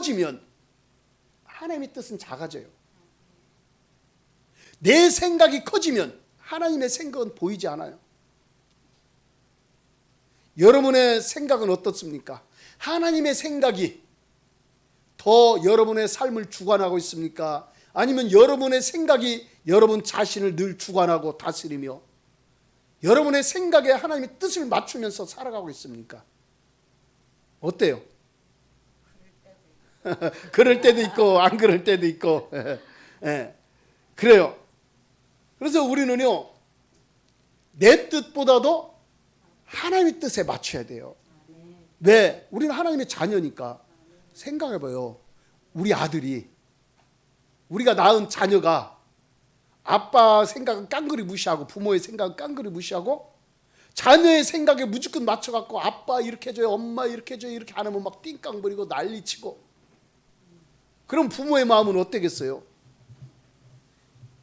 커지면 하나님의 뜻은 작아져요. 내 생각이 커지면 하나님의 생각은 보이지 않아요. 여러분의 생각은 어떻습니까? 하나님의 생각이 더 여러분의 삶을 주관하고 있습니까? 아니면 여러분의 생각이 여러분 자신을 늘 주관하고 다스리며 여러분의 생각에 하나님의 뜻을 맞추면서 살아가고 있습니까? 어때요? 그럴 때도 있고 안 그럴 때도 있고 네. 그래요. 그래서 우리는요, 내 뜻보다도 하나님의 뜻에 맞춰야 돼요. 왜? 우리는 하나님의 자녀니까. 생각해봐요. 우리 아들이, 우리가 낳은 자녀가 아빠 생각은 깡그리 무시하고 부모의 생각은 깡그리 무시하고 자녀의 생각에 무조건 맞춰갖고 아빠 이렇게 해줘요, 엄마 이렇게 해줘요, 이렇게 안 하면 막 띵깡거리고 난리치고. 그럼 부모의 마음은 어때겠어요?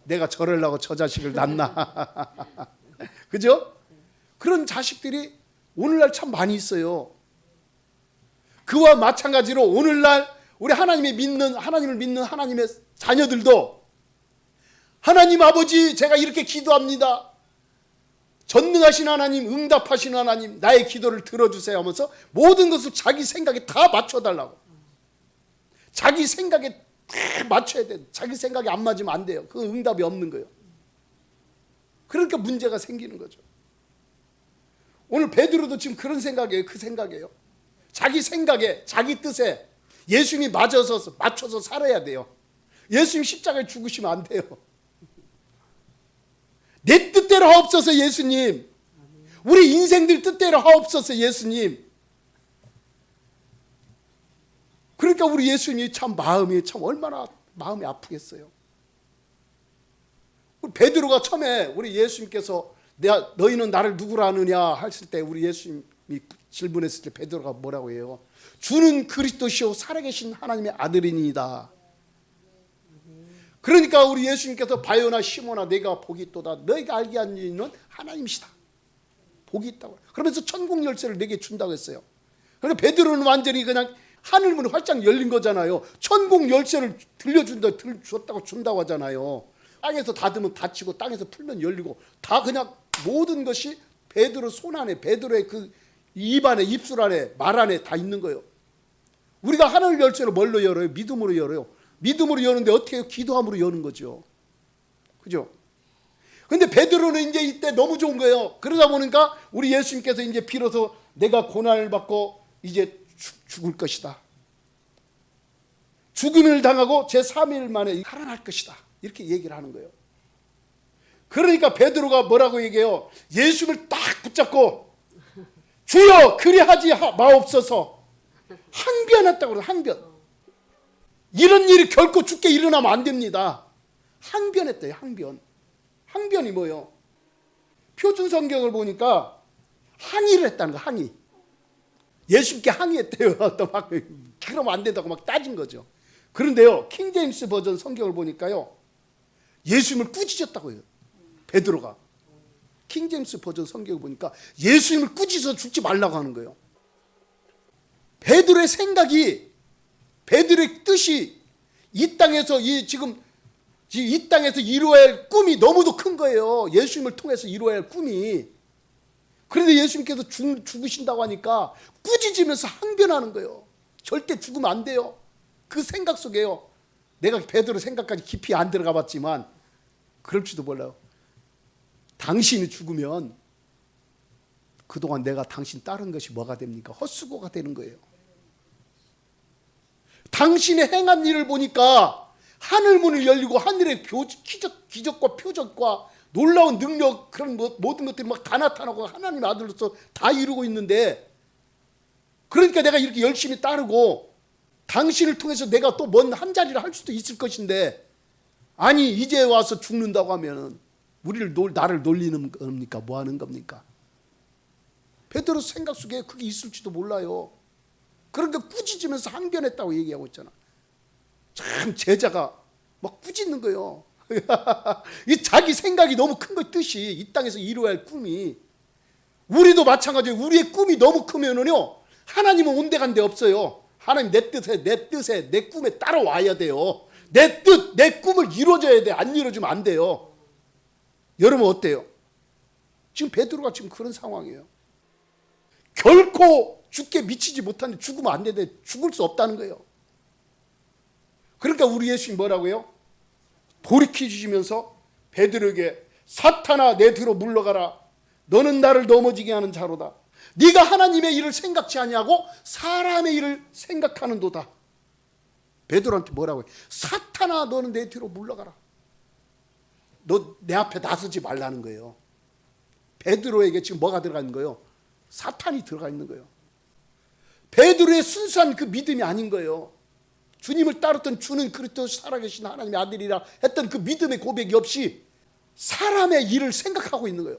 내가 저러려고 저 자식을 낳나. 그죠? 그런 자식들이 오늘날 참 많이 있어요. 그와 마찬가지로 오늘날 우리 하나님을 믿는 하나님의 자녀들도 하나님 아버지, 제가 이렇게 기도합니다. 전능하신 하나님, 응답하신 하나님, 나의 기도를 들어주세요 하면서 모든 것을 자기 생각에 다 맞춰달라고. 자기 생각에 다 맞춰야 돼. 자기 생각이 안 맞으면 안 돼요. 그건 응답이 없는 거예요. 그러니까 문제가 생기는 거죠. 오늘 베드로도 지금 그런 생각이에요. 그 생각이에요. 자기 생각에, 자기 뜻에 예수님이 맞춰서 살아야 돼요. 예수님 십자가에 죽으시면 안 돼요. 내 뜻대로 하옵소서 예수님. 우리 인생들 뜻대로 하옵소서 예수님. 그러니까 우리 예수님이 참 마음이 참 얼마나 마음이 아프겠어요. 우리 베드로가 처음에 우리 예수님께서 너희는 나를 누구라 하느냐 했을 때 우리 예수님이 질문했을 때 베드로가 뭐라고 해요? 주는 그리스도시요 살아계신 하나님의 아들이니이다. 그러니까 우리 예수님께서 바요나 시몬아 내가 복이 있도다. 너희가 알게 한 이는 하나님이시다. 복이 있다고. 그러면서 천국 열쇠를 내게 준다고 했어요. 그러니까 베드로는 완전히 그냥 하늘문이 활짝 열린 거잖아요. 천국 열쇠를 줬다고 준다고 하잖아요. 땅에서 닫으면 닫히고 땅에서 풀면 열리고 다 그냥 모든 것이 베드로 손 안에, 베드로의 그 입 안에, 입술 안에, 말 안에 다 있는 거예요. 우리가 하늘 열쇠를 뭘로 열어요? 믿음으로 열어요. 믿음으로 여는데 어떻게 해요? 기도함으로 여는 거죠. 그죠? 근데 베드로는 이제 이때 너무 좋은 거예요. 그러다 보니까 우리 예수님께서 이제 비로소 내가 고난을 받고 이제 죽을 것이다. 죽음을 당하고 제3일 만에 살아날 것이다. 이렇게 얘기를 하는 거예요. 그러니까 베드로가 뭐라고 얘기해요? 예수님을 딱 붙잡고 주여 그리하지 마옵소서. 항변했다고 그래요. 항변. 이런 일이 결코 죽게 일어나면 안 됩니다. 항변했대요. 항변. 항변이 뭐예요? 표준 성경을 보니까 항의를 했다는 거. 항의. 예수님께 항의했대요. 또 막 그러면 안 된다고 막 따진 거죠. 그런데요, 킹제임스 버전 성경을 보니까요, 예수님을 꾸짖었다고 해요. 베드로가. 킹제임스 버전 성경을 보니까 예수님을 꾸짖어서 죽지 말라고 하는 거예요. 베드로의 생각이, 베드로의 뜻이 이 땅에서 지금 이 땅에서 이루어야 할 꿈이 너무도 큰 거예요. 예수님을 통해서 이루어야 할 꿈이. 그런데 예수님께서 죽으신다고 하니까 꾸짖으면서 항변하는 거예요. 절대 죽으면 안 돼요. 그 생각 속에요. 내가 베드로 생각까지 깊이 안 들어가 봤지만 그럴지도 몰라요. 당신이 죽으면 그동안 내가 당신 따른 것이 뭐가 됩니까? 헛수고가 되는 거예요. 당신의 행한 일을 보니까 하늘문을 열리고 하늘의 기적과 표적과 놀라운 능력, 그런 모든 것들이 막 다 나타나고 하나님의 아들로서 다 이루고 있는데, 그러니까 내가 이렇게 열심히 따르고 당신을 통해서 내가 또 먼 한 자리를 할 수도 있을 것인데, 아니 이제 와서 죽는다고 하면 나를 놀리는 겁니까? 뭐 하는 겁니까? 베드로 생각 속에 그게 있을지도 몰라요. 그러니까 꾸짖으면서 항변했다고 얘기하고 있잖아. 참 제자가 막 꾸짖는 거예요. 이 자기 생각이 너무 큰 거, 뜻이 이 땅에서 이루어야 할 꿈이. 우리도 마찬가지예요. 우리의 꿈이 너무 크면은요, 하나님은 온데간데 없어요. 하나님 내 뜻에 내 꿈에 따라와야 돼요. 내 뜻, 내 꿈을 이루어져야 돼. 안 이루어지면 안 돼요. 여러분 어때요? 지금 베드로가 지금 그런 상황이에요. 결코 죽게 미치지 못하는데 죽으면 안 되는데 죽을 수 없다는 거예요. 그러니까 우리 예수님 뭐라고요? 돌이켜 주시면서 베드로에게 사탄아 내 뒤로 물러가라. 너는 나를 넘어지게 하는 자로다. 네가 하나님의 일을 생각지 아니하고 사람의 일을 생각하는도다. 베드로한테 뭐라고 해요? 사탄아 너는 내 뒤로 물러가라. 너 내 앞에 나서지 말라는 거예요. 베드로에게 지금 뭐가 들어가 있는 거예요? 사탄이 들어가 있는 거예요. 베드로의 순수한 그 믿음이 아닌 거예요. 주님을 따랐던 주는 그리스도 살아계신 하나님의 아들이라 했던 그 믿음의 고백이 없이 사람의 일을 생각하고 있는 거예요.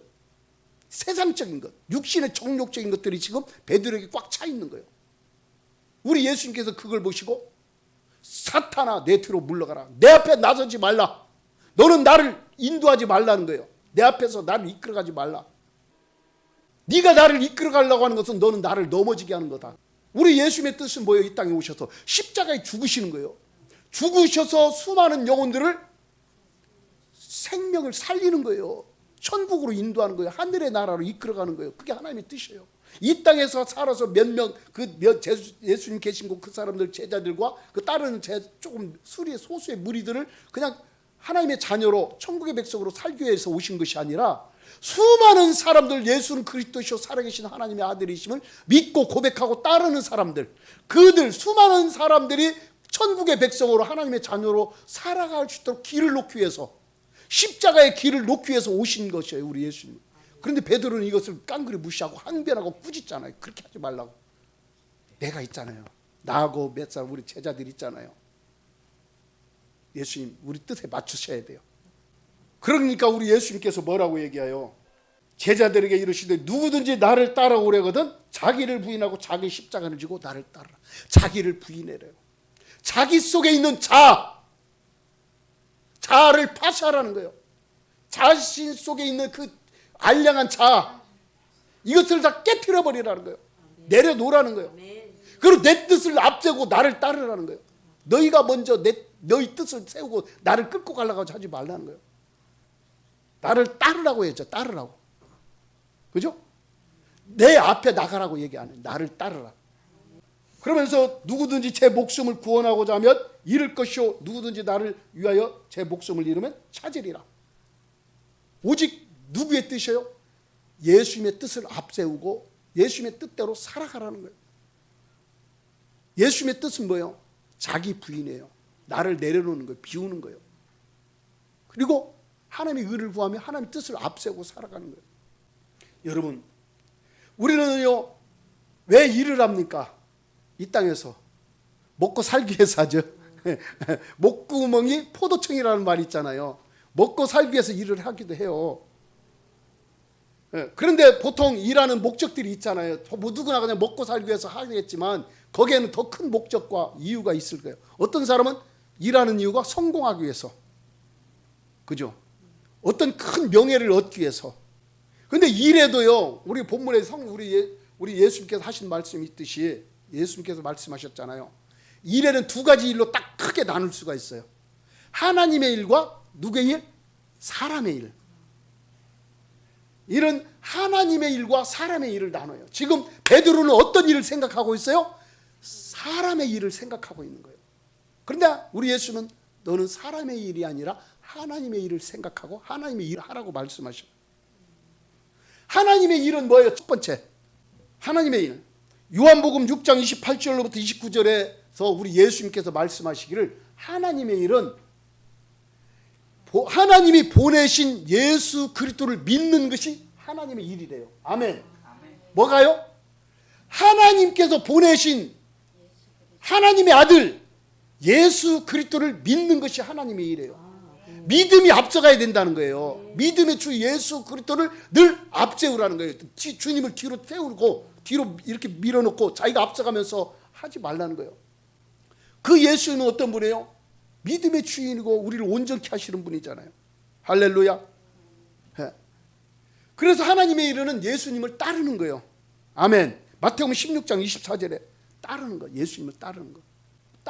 세상적인 것, 육신의 정욕적인 것들이 지금 베드로에게 꽉 차 있는 거예요. 우리 예수님께서 그걸 보시고 사탄아 내 뒤로 물러가라. 내 앞에 나서지 말라. 너는 나를 인도하지 말라는 거예요. 내 앞에서 나를 이끌어가지 말라. 네가 나를 이끌어가려고 하는 것은 너는 나를 넘어지게 하는 거다. 우리 예수님의 뜻은 뭐예요? 이 땅에 오셔서 십자가에 죽으시는 거예요. 죽으셔서 수많은 영혼들을 생명을 살리는 거예요. 천국으로 인도하는 거예요. 하늘의 나라로 이끌어가는 거예요. 그게 하나님의 뜻이에요. 이 땅에서 살아서 몇 명 예수님 계신 곳 그 사람들 제자들과 그 따르는 조금 소수의 무리들을 그냥 하나님의 자녀로 천국의 백성으로 살기 위해서 오신 것이 아니라 수많은 사람들 예수는 그리스도시요 살아계신 하나님의 아들이심을 믿고 고백하고 따르는 사람들, 그들 수많은 사람들이 천국의 백성으로 하나님의 자녀로 살아갈 수 있도록 길을 놓기 위해서 십자가의 길을 놓기 위해서 오신 것이에요. 우리 예수님. 그런데 베드로는 이것을 깡그리 무시하고 항변하고 꾸짖잖아요. 그렇게 하지 말라고. 내가 있잖아요. 나하고 몇 사람 우리 제자들 있잖아요. 예수님 우리 뜻에 맞추셔야 돼요. 그러니까 우리 예수님께서 뭐라고 얘기해요? 제자들에게 이르시되 누구든지 나를 따라오려거든 자기를 부인하고 자기 십자가를 지고 나를 따르라. 자기를 부인해래요. 자기 속에 있는 자아를 파쇄하라는 거예요. 자신 속에 있는 그 알량한 자아, 이것을 다 깨트려 버리라는 거예요. 내려놓으라는 거예요. 그리고 내 뜻을 앞세우고 나를 따르라는 거예요. 너희가 먼저 너희 뜻을 세우고 나를 끌고 가려고 하지 말라는 거예요. 나를 따르라고 했죠. 따르라고. 그죠? 내 앞에 나가라고 얘기 안 해요. 나를 따르라. 그러면서 누구든지 제 목숨을 구원하고자 하면 잃을 것이요 누구든지 나를 위하여 제 목숨을 잃으면 찾으리라. 오직 누구의 뜻이에요? 예수님의 뜻을 앞세우고 예수님의 뜻대로 살아가라는 거예요. 예수님의 뜻은 뭐예요? 자기 부인이에요. 나를 내려놓는 거예요. 비우는 거예요. 그리고 하나님의 의를 구하며 하나님의 뜻을 앞세우고 살아가는 거예요. 여러분, 우리는요 왜 일을 합니까? 이 땅에서 먹고 살기 위해서 하죠. 목구멍이 포도청이라는 말이 있잖아요. 먹고 살기 위해서 일을 하기도 해요. 그런데 보통 일하는 목적들이 있잖아요. 누구나 그냥 먹고 살기 위해서 하겠지만 거기에는 더 큰 목적과 이유가 있을 거예요. 어떤 사람은 일하는 이유가 성공하기 위해서, 그죠? 어떤 큰 명예를 얻기 위해서. 그런데 일에도요, 우리 본문에 우리 예수님께서 하신 말씀이 있듯이 예수님께서 말씀하셨잖아요. 일에는 두 가지 일로 딱 크게 나눌 수가 있어요. 하나님의 일과 누구의 일? 사람의 일. 일은 하나님의 일과 사람의 일을 나눠요. 지금 베드로는 어떤 일을 생각하고 있어요? 사람의 일을 생각하고 있는 거예요. 그런데 우리 예수는 너는 사람의 일이 아니라 하나님의 일을 생각하고 하나님의 일을 하라고 말씀하셔요. 하나님의 일은 뭐예요? 첫 번째, 하나님의 일. 요한복음 6장 28절로부터 29절에서 우리 예수님께서 말씀하시기를 하나님의 일은 하나님이 보내신 예수 그리스도를 믿는 것이 하나님의 일이래요. 아멘. 뭐가요? 하나님께서 보내신 하나님의 아들 예수 그리스도를 믿는 것이 하나님의 일이에요. 믿음이 앞서가야 된다는 거예요. 믿음의 주 예수 그리스도를 늘 앞세우라는 거예요. 주님을 뒤로 세우고 뒤로 이렇게 밀어놓고 자기가 앞서가면서 하지 말라는 거예요. 그 예수는 어떤 분이에요? 믿음의 주인이고 우리를 온전케 하시는 분이잖아요. 할렐루야. 그래서 하나님의 일은 예수님을 따르는 거예요. 아멘. 마태복음 16장 24절에 따르는 거. 예수님을 따르는 거.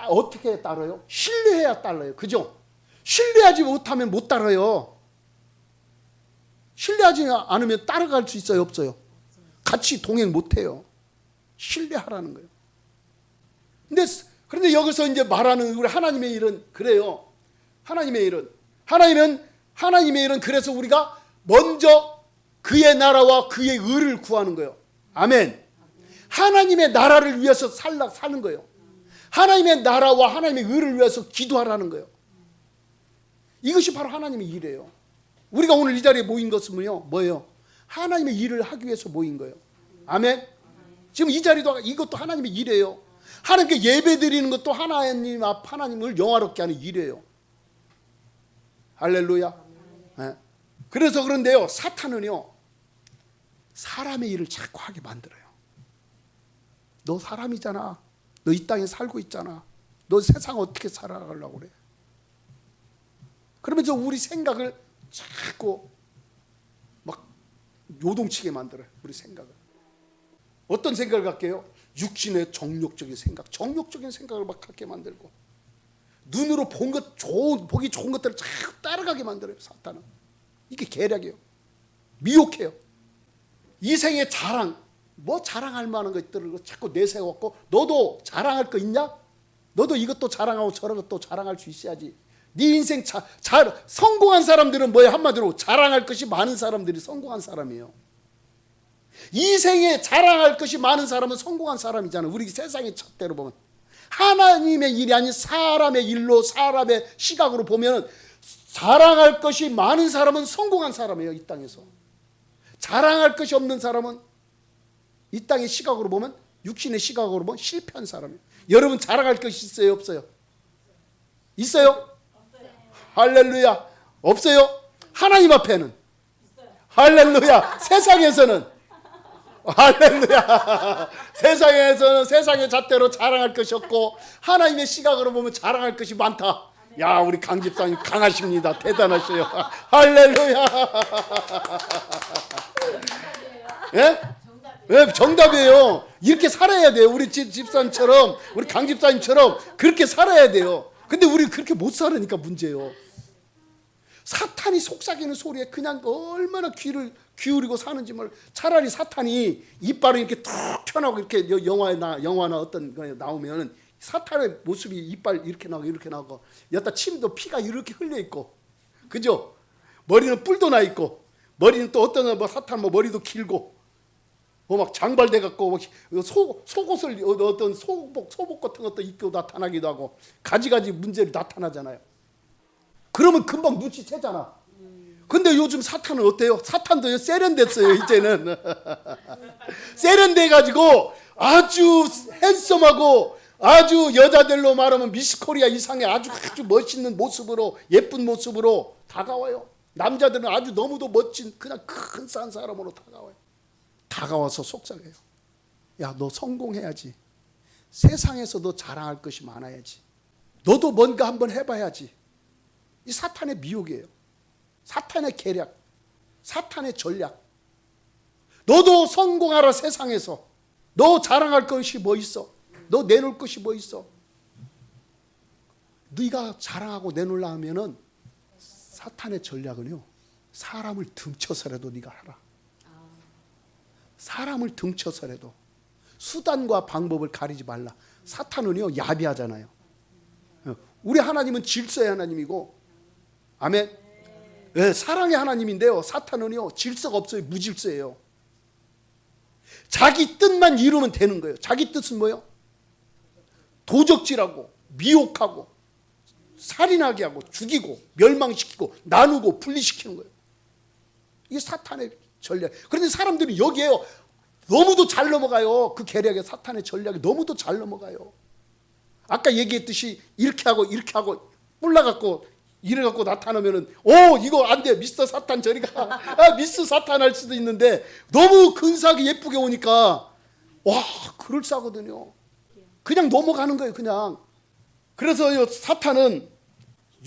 어떻게 따라요? 신뢰해야 따라요. 그죠? 신뢰하지 못하면 못 따라요. 신뢰하지 않으면 따라갈 수 있어요? 없어요? 같이 동행 못해요. 신뢰하라는 거예요. 그런데 여기서 이제 말하는 우리 하나님의 일은 그래요. 하나님의 일은 그래서 우리가 먼저 그의 나라와 그의 의를 구하는 거예요. 아멘. 하나님의 나라를 위해서 사는 거예요. 하나님의 나라와 하나님의 의를 위해서 기도하라는 거예요. 이것이 바로 하나님의 일이에요. 우리가 오늘 이 자리에 모인 것은요, 뭐예요? 하나님의 일을 하기 위해서 모인 거예요. 아멘. 지금 이 자리도 이것도 하나님의 일이에요. 하나님께 예배 드리는 것도 하나님 앞 하나님을 영화롭게 하는 일이에요. 할렐루야. 네. 그래서 그런데요, 사탄은요, 사람의 일을 자꾸 하게 만들어요. 너 사람이잖아. 너 이 땅에 살고 있잖아. 너 세상 어떻게 살아가려고 그래? 그러면서 우리 생각을 자꾸 막 요동치게 만들어요. 우리 생각을. 어떤 생각을 갖게요? 육신의 정욕적인 생각을 막 갖게 만들고, 눈으로 보기 좋은 것들을 자꾸 따라가게 만들어요. 사탄은. 이게 계략이에요. 미혹해요. 이 생의 자랑, 뭐 자랑할 만한 것들을 자꾸 내세워갖고, 너도 자랑할 거 있냐? 너도 이것도 자랑하고 저런 것도 자랑할 수 있어야지. 네 인생 성공한 사람들은 뭐예요? 한마디로 자랑할 것이 많은 사람들이 성공한 사람이에요. 이 생에 자랑할 것이 많은 사람은 성공한 사람이잖아요. 우리 세상의 잣대로 보면. 하나님의 일이 아닌 사람의 일로, 사람의 시각으로 보면 자랑할 것이 많은 사람은 성공한 사람이에요. 이 땅에서. 자랑할 것이 없는 사람은 이 땅의 시각으로 보면, 육신의 시각으로 보면 실패한 사람이에요. 여러분 자랑할 것이 있어요? 없어요? 있어요? 할렐루야. 없어요? 하나님 앞에는 할렐루야. 세상에서는 할렐루야. 세상에서는 세상의 잣대로 자랑할 것이 없고, 하나님의 시각으로 보면 자랑할 것이 많다. 야, 우리 강 집사님 강하십니다. 대단하셔요. 할렐루야. 예? 네, 정답이에요. 이렇게 살아야 돼요. 우리 집사님처럼, 우리 강 집사님처럼 그렇게 살아야 돼요. 근데 우리 그렇게 못 살으니까 문제예요. 사탄이 속삭이는 소리에 그냥 얼마나 귀를 기울이고 사는지 몰라. 차라리 사탄이 이빨을 이렇게 툭 펴나고, 이렇게 영화나 어떤 거에 나오면 사탄의 모습이 이빨 이렇게 나고 여기다 침도 피가 이렇게 흘려 있고, 그죠? 머리는 뿔도 나 있고, 머리는 또 어떤 사탄 머리도 길고, 막 장발돼 갖고 속옷을 어떤 소복 같은 것도 입고 나타나기도 하고, 가지가지 문제를 나타나잖아요. 그러면 금방 눈치채잖아. 근데 요즘 사탄은 어때요? 사탄도 세련됐어요. 이제는 세련돼 가지고 아주 핸섬하고, 아주 여자들로 말하면 미스 코리아 이상의 아주 멋있는 모습으로, 예쁜 모습으로 다가와요. 남자들은 아주 너무도 멋진 그냥 큰 싼 사람으로 다가와서 속삭여요. 야, 너 성공해야지. 세상에서 너 자랑할 것이 많아야지. 너도 뭔가 한번 해봐야지. 이 사탄의 미혹이에요. 사탄의 계략, 사탄의 전략. 너도 성공하라. 세상에서 너 자랑할 것이 뭐 있어? 너 내놓을 것이 뭐 있어? 네가 자랑하고 내놓으려 하면은 사탄의 전략은요, 사람을 등쳐서라도 네가 하라. 사람을 등쳐서라도. 수단과 방법을 가리지 말라. 사탄은요, 야비하잖아요. 우리 하나님은 질서의 하나님이고, 아멘. 네, 사랑의 하나님인데요, 사탄은요 질서가 없어요. 무질서예요. 자기 뜻만 이루면 되는 거예요. 자기 뜻은 뭐예요? 도적질하고, 미혹하고, 살인하게 하고, 죽이고, 멸망시키고, 나누고, 분리시키는 거예요. 이게 사탄의 전략. 그런데 사람들이 여기에 너무도 잘 넘어가요. 그 계략에, 사탄의 전략에 너무도 잘 넘어가요. 아까 얘기했듯이 이렇게 하고 뿔나갖고 이래갖고 나타나면은, 이거 안 돼. 미스터 사탄 저리 가. 미스 사탄 할 수도 있는데, 너무 근사하게 예쁘게 오니까 와, 그럴싸하거든요. 그냥 넘어가는 거예요. 그냥. 그래서 사탄은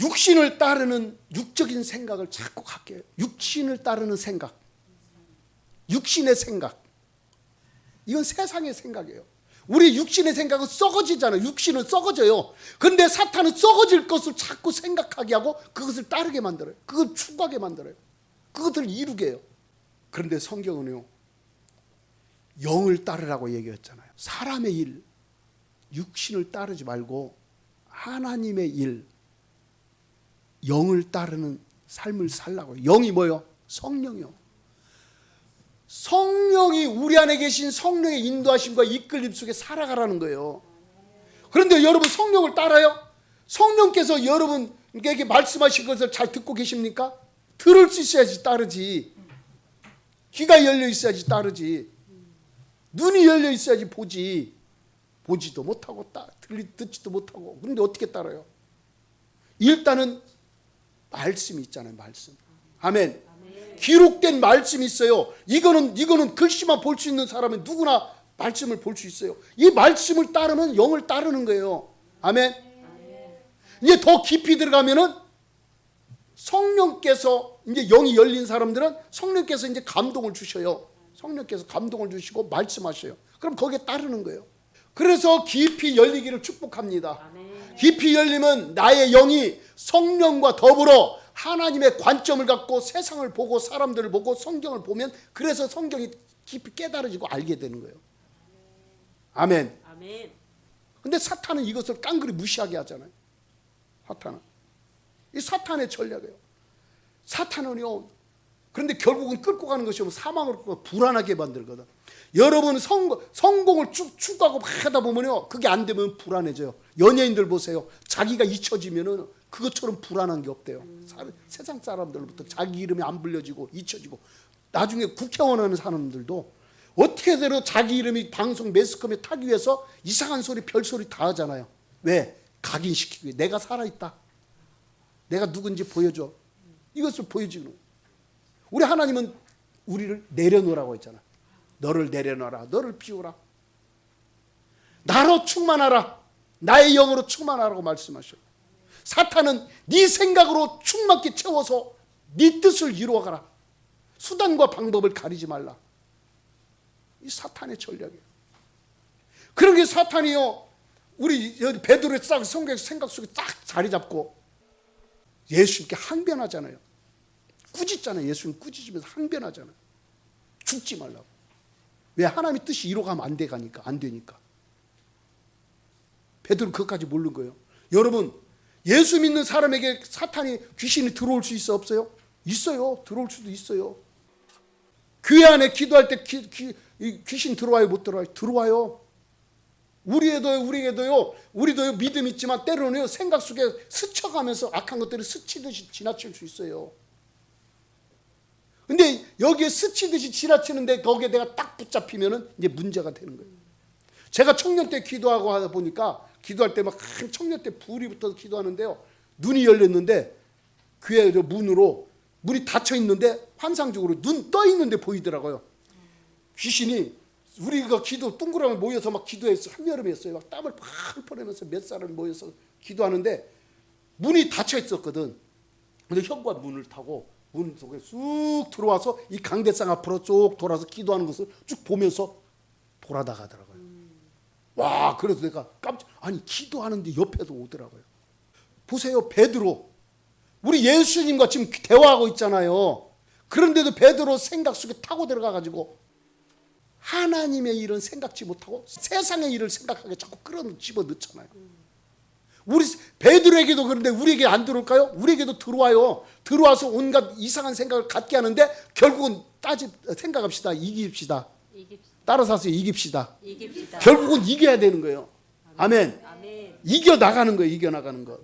육신을 따르는 육적인 생각을 자꾸 갖게 해요. 육신을 따르는 생각, 육신의 생각, 이건 세상의 생각이에요. 우리 육신의 생각은 썩어지잖아요. 육신은 썩어져요. 그런데 사탄은 썩어질 것을 자꾸 생각하게 하고 그것을 따르게 만들어요. 그걸 추구하게 만들어요. 그것을 이루게 해요. 그런데 성경은요, 영을 따르라고 얘기했잖아요. 사람의 일, 육신을 따르지 말고 하나님의 일, 영을 따르는 삶을 살라고요. 영이 뭐요? 성령이요. 성령이 우리 안에 계신 성령의 인도하심과 이끌림 속에 살아가라는 거예요. 그런데 여러분 성령을 따라요? 성령께서 여러분에게 말씀하신 것을 잘 듣고 계십니까? 들을 수 있어야지 따르지. 귀가 열려 있어야지 따르지. 눈이 열려 있어야지 보지. 보지도 못하고 듣지도 못하고. 그런데 어떻게 따라요? 일단은 말씀이 있잖아요. 말씀. 아멘. 기록된 말씀이 있어요. 이거는 글씨만 볼 수 있는 사람은 누구나 말씀을 볼 수 있어요. 이 말씀을 따르면 영을 따르는 거예요. 아멘. 이제 더 깊이 들어가면은 성령께서, 이제 영이 열린 사람들은 성령께서 이제 감동을 주셔요. 성령께서 감동을 주시고 말씀하셔요. 그럼 거기에 따르는 거예요. 그래서 깊이 열리기를 축복합니다. 깊이 열리면 나의 영이 성령과 더불어 하나님의 관점을 갖고 세상을 보고 사람들을 보고 성경을 보면, 그래서 성경이 깊이 깨달아지고 알게 되는 거예요. 아멘. 근데 사탄은 이것을 깡그리 무시하게 하잖아요. 사탄은. 이 사탄의 전략이에요. 사탄은요, 그런데 결국은 끌고 가는 것이 사망으로 끌고 불안하게 만들거든. 여러분 성공을 쭉 추구하고 막 하다 보면요, 그게 안 되면 불안해져요. 연예인들 보세요. 자기가 잊혀지면은 그것처럼 불안한 게 없대요. 세상 사람들부터 자기 이름이 안 불려지고 잊혀지고, 나중에 국회의원 하는 사람들도 어떻게든 자기 이름이 방송 매스컴에 타기 위해서 이상한 소리 별소리 다 하잖아요. 왜? 각인시키기 위해. 내가 살아있다, 내가 누군지 보여줘. 이것을 보여주는 거예요. 우리 하나님은 우리를 내려놓으라고 했잖아. 너를 내려놔라, 너를 비우라, 나로 충만하라, 나의 영으로 충만하라고 말씀하셔요. 사탄은 네 생각으로 충만케 채워서 네 뜻을 이루어가라. 수단과 방법을 가리지 말라. 이 사탄의 전략이에요. 그런 게 사탄이요, 우리 베드로의 성경 생각 속에 딱 자리 잡고 예수님께 항변하잖아요. 꾸짖잖아요. 예수님 꾸짖으면서 항변하잖아요. 죽지 말라고. 왜? 하나님의 뜻이 이루어가면 안 되니까. 베드로 그것까지 모르는 거예요. 여러분, 예수 믿는 사람에게 사탄이, 귀신이 들어올 수 있어 없어요? 있어요. 들어올 수도 있어요. 교회 안에 기도할 때 귀신 들어와요? 못 들어와요? 들어와요. 우리도 믿음 있지만 때로는 생각 속에 스쳐가면서 악한 것들이 스치듯이 지나칠 수 있어요. 근데 여기에 스치듯이 지나치는데 거기에 내가 딱 붙잡히면은 이제 문제가 되는 거예요. 제가 청년 때 기도하고 하다 보니까, 기도할 때 막 한 청년 때 불이 붙어서 기도하는데요, 눈이 열렸는데 교회 문이 닫혀 있는데 환상적으로 눈 떠 있는데 보이더라고요. 귀신이, 우리가 기도 둥그러니 모여서 막 기도했어. 한여름이었어요. 막 땀을 펄펄 흘리면서 몇 사람이 모여서 기도하는데 문이 닫혀 있었거든. 근데 현관 문을 타고 문 속에 쑥 들어와서 이 강대상 앞으로 쭉 돌아서 기도하는 것을 쭉 보면서 돌아다가더라고요. 와, 그래서 내가 아니 기도하는데 옆에도 오더라고요. 보세요, 베드로, 우리 예수님과 지금 대화하고 있잖아요. 그런데도 베드로 생각 속에 타고 들어가가지고 하나님의 일은 생각지 못하고 세상의 일을 생각하게 자꾸 집어넣잖아요. 우리 베드로에게도 그런데 우리에게 안 들어올까요? 우리에게도 들어와요. 들어와서 온갖 이상한 생각을 갖게 하는데 결국은 생각합시다. 이깁시다. 따라서 하세요. 이깁시다. 결국은 이겨야 되는 거예요. 아멘. 이겨나가는 거예요. 이겨나가는 거.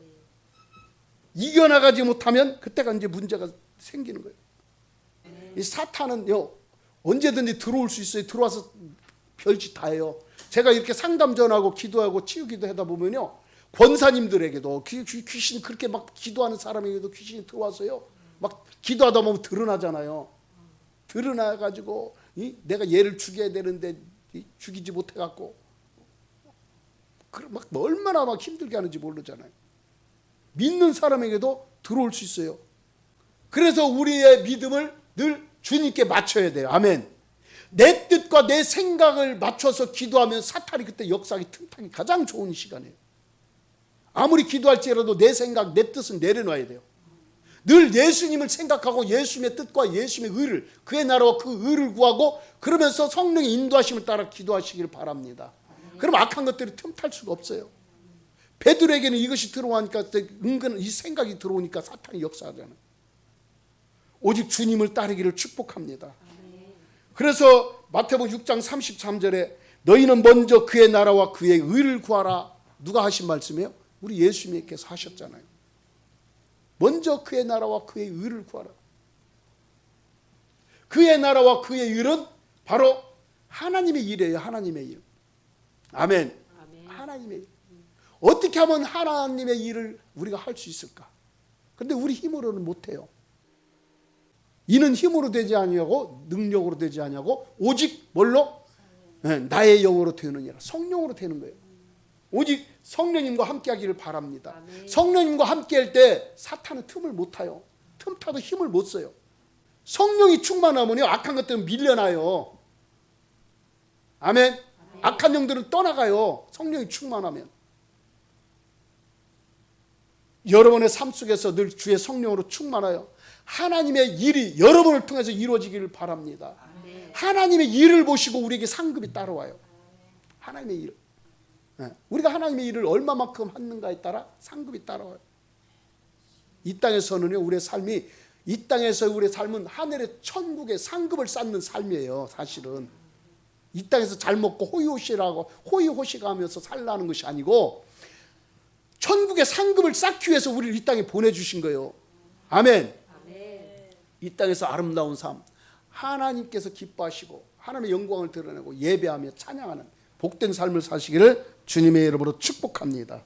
이겨나가지 못하면 그때가 이제 문제가 생기는 거예요. 이 사탄은요, 언제든지 들어올 수 있어요. 들어와서 별짓 다 해요. 제가 이렇게 상담 전하고 기도하고 치유기도 하다 보면요, 권사님들에게도 귀신, 그렇게 막 기도하는 사람에게도 귀신이 들어와서요, 막 기도하다 보면 드러나잖아요. 드러나가지고 내가 얘를 죽여야 되는데 죽이지 못해갖고 막 얼마나 막 힘들게 하는지 모르잖아요. 믿는 사람에게도 들어올 수 있어요. 그래서 우리의 믿음을 늘 주님께 맞춰야 돼요. 아멘. 내 뜻과 내 생각을 맞춰서 기도하면 사탄이 그때 역사하기 틈타기 가장 좋은 시간이에요. 아무리 기도할지라도 내 생각, 내 뜻은 내려놔야 돼요. 늘 예수님을 생각하고 예수님의 뜻과 예수님의 의를, 그의 나라와 그 의를 구하고 그러면서 성령의 인도하심을 따라 기도하시기를 바랍니다. 그럼 악한 것들이 틈탈 수가 없어요. 베드로에게는 이것이 들어오니까 은근 이 생각이 들어오니까 사탄이 역사하잖아요. 오직 주님을 따르기를 축복합니다. 그래서 마태복음 6장 33절에 너희는 먼저 그의 나라와 그의 의를 구하라. 누가 하신 말씀이에요? 우리 예수님께서 하셨잖아요. 먼저 그의 나라와 그의 의를 구하라. 그의 나라와 그의 의는 바로 하나님의 일이에요. 하나님의 일. 아멘. 하나님의 일. 어떻게 하면 하나님의 일을 우리가 할 수 있을까? 그런데 우리 힘으로는 못해요. 이는 힘으로 되지 아니하고 능력으로 되지 아니하고 오직 뭘로? 나의 영으로 되느니라. 성령으로 되는 거예요. 오직 성령님과 함께하기를 바랍니다. 아멘. 성령님과 함께할 때 사탄은 틈을 못 타요. 틈 타도 힘을 못 써요. 성령이 충만하면요 악한 것들은 밀려나요. 아멘. 악한 영들은 떠나가요. 성령이 충만하면. 여러분의 삶 속에서 늘 주의 성령으로 충만하여 하나님의 일이 여러분을 통해서 이루어지기를 바랍니다. 아멘. 하나님의 일을 보시고 우리에게 상급이 따라와요. 하나님의 일. 우리가 하나님의 일을 얼마만큼 하는가에 따라 상급이 따라와요. 이 땅에서는요 우리의 삶이, 이 땅에서 우리의 삶은 하늘의 천국의 상급을 쌓는 삶이에요. 사실은 이 땅에서 잘 먹고 호의호식하고 호의호식하면서 살라는 것이 아니고 천국의 상급을 쌓기 위해서 우리를 이 땅에 보내주신 거예요. 아멘. 이 땅에서 아름다운 삶, 하나님께서 기뻐하시고 하나님의 영광을 드러내고 예배하며 찬양하는 복된 삶을 사시기를 주님의 이름으로 축복합니다.